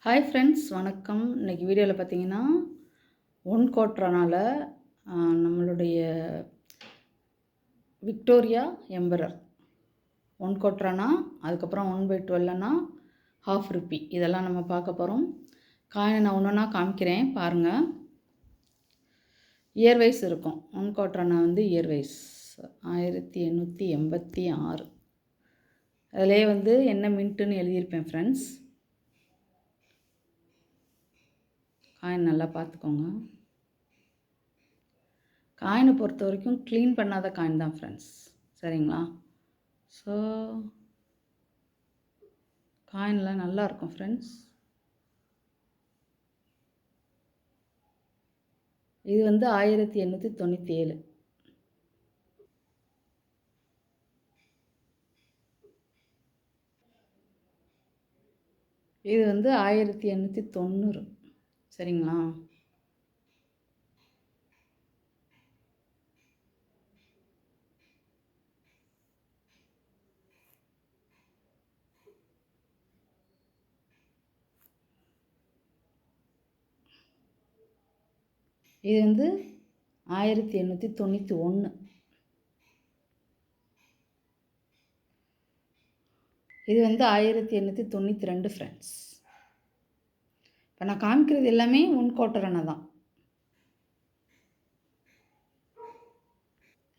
Hi friends, வணக்கம். இன்றைக்கி வீடியோவில் பார்த்தீங்கன்னா 1/4 நம்மளுடைய விக்டோரியா எம்பரர் 1/4 அதுக்கப்புறம் 1/12 ½ ரூபி இதெல்லாம் நம்ம பார்க்க போகிறோம். காயினை நான் ஒன்று ஒன்றா காமிக்கிறேன் பாருங்கள். இயர்வைஸ் இருக்கும். 1/4 வந்து இயர்வைஸ் 1886. அதிலே வந்து என்ன மின்ட்டுன்னு எழுதியிருப்பேன் ஃப்ரெண்ட்ஸ். காயின் நல்லா பார்த்துக்கோங்க. காயினை பொறுத்த வரைக்கும் க்ளீன் பண்ணாத காயின் தான் ஃப்ரெண்ட்ஸ், சரிங்களா? ஸோ காயின்லாம் நல்லா இருக்கும் ஃப்ரெண்ட்ஸ். இது வந்து 1897. இது வந்து 1890, சரிங்களா? இது வந்து 1891. இது வந்து 1892 ஃப்ரெண்ட்ஸ். இப்போ நான் காமிக்கிறது எல்லாமே 1/4 தான்.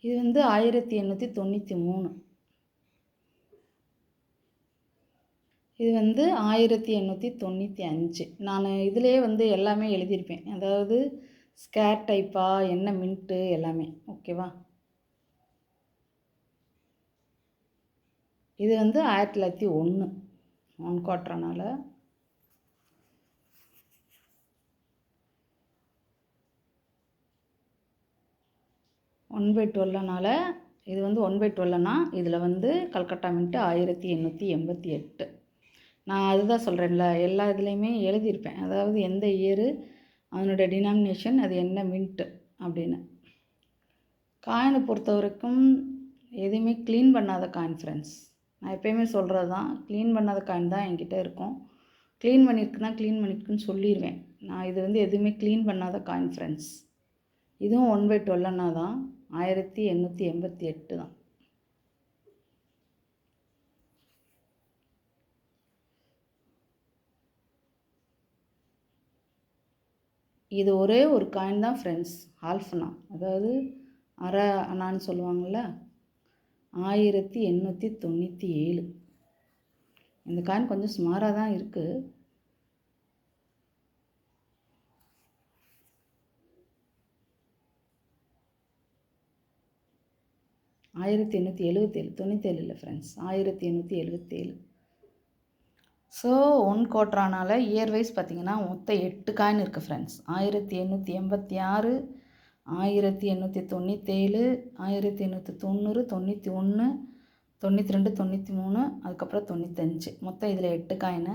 இது வந்து 1893. இது வந்து 1895. நான் இதிலே வந்து எல்லாமே எழுதியிருப்பேன், அதாவது ஸ்கேர் டைப்பா என்ன மின்ட்டு எல்லாமே, ஓகேவா? இது வந்து 1901 1/4. 1/12 இது வந்து 1/12 இதில் வந்து கல்கட்டா மின்ட்டு 1888. நான் அதுதான் சொல்கிறேன்ல, எல்லா இதுலேயுமே எழுதியிருப்பேன், அதாவது எந்த இயரு, அதனுடைய டினாமினேஷன், அது என்ன மின்ட்டு அப்படின்னு. காயினை பொறுத்த வரைக்கும் எதுவுமே க்ளீன் பண்ணாத காயின் ஃப்ரெண்ட்ஸ். நான் எப்போயுமே சொல்கிறது தான், க்ளீன் பண்ணாத காயின் தான் என்கிட்ட இருக்கும். க்ளீன் பண்ணியிருக்குன்னா க்ளீன் பண்ணியிருக்குன்னு சொல்லிடுவேன். நான் இது வந்து எதுவுமே க்ளீன் பண்ணாத காயின் ஃப்ரெண்ட்ஸ். இதுவும் 1/12 தான், 1888 தான். இது ஒரே ஒரு காயின் தான் ஃப்ரெண்ட்ஸ், ½ அதாவது அரை அணான்னு சொல்லுவாங்கள்ல, 1897. இந்த காயின் கொஞ்சம் சுமாராக தான் இருக்குது. ஆயிரத்தி 1877 இல்லை ஃப்ரெண்ட்ஸ், 1877. ஸோ 1/4 இயர்வைஸ் பார்த்திங்கன்னா மொத்தம் 8 காயின் இருக்குது ஃப்ரெண்ட்ஸ். 1886, 1897, 1890, 91, 92, 93, அதுக்கப்புறம் 95. மொத்தம் இதில் 8 காயின்.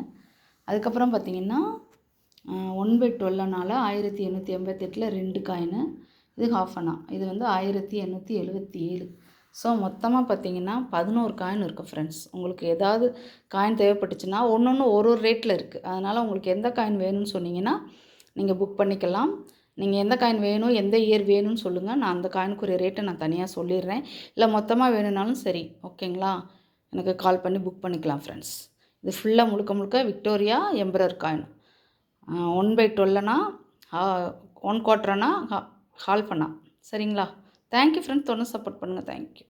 அதுக்கப்புறம் பார்த்திங்கன்னா 1/12 1888 2 காயின். இது ½ இது வந்து 1877. ஸோ மொத்தமாக பார்த்திங்கன்னா 11 காயின் இருக்குது ஃப்ரெண்ட்ஸ். உங்களுக்கு ஏதாவது காயின் தேவைப்பட்டுச்சுன்னா ஒன்று ஒரு ரேட்டில் இருக்குது. அதனால் உங்களுக்கு எந்த காயின் வேணும்னு சொன்னீங்கன்னா நீங்கள் புக் பண்ணிக்கலாம். நீங்கள் எந்த காயின் வேணும், எந்த இயர் வேணும்னு சொல்லுங்கள், நான் அந்த காயினுக்குரிய ரேட்டை நான் தனியாக சொல்லிடுறேன். இல்லை மொத்தமாக வேணும்னாலும் சரி, ஓகேங்களா? எனக்கு கால் பண்ணி புக் பண்ணிக்கலாம் ஃப்ரெண்ட்ஸ். இது ஃபுல்லாக முழுக்க விக்டோரியா எம்பரர் காயின். 1/12 1/4 ½ சரிங்களா? தேங்க்யூ ஃப்ரெண்ட்ஸ், தொடர்ந்து சப்போர்ட் பண்ணுங்கள். தேங்க்யூ.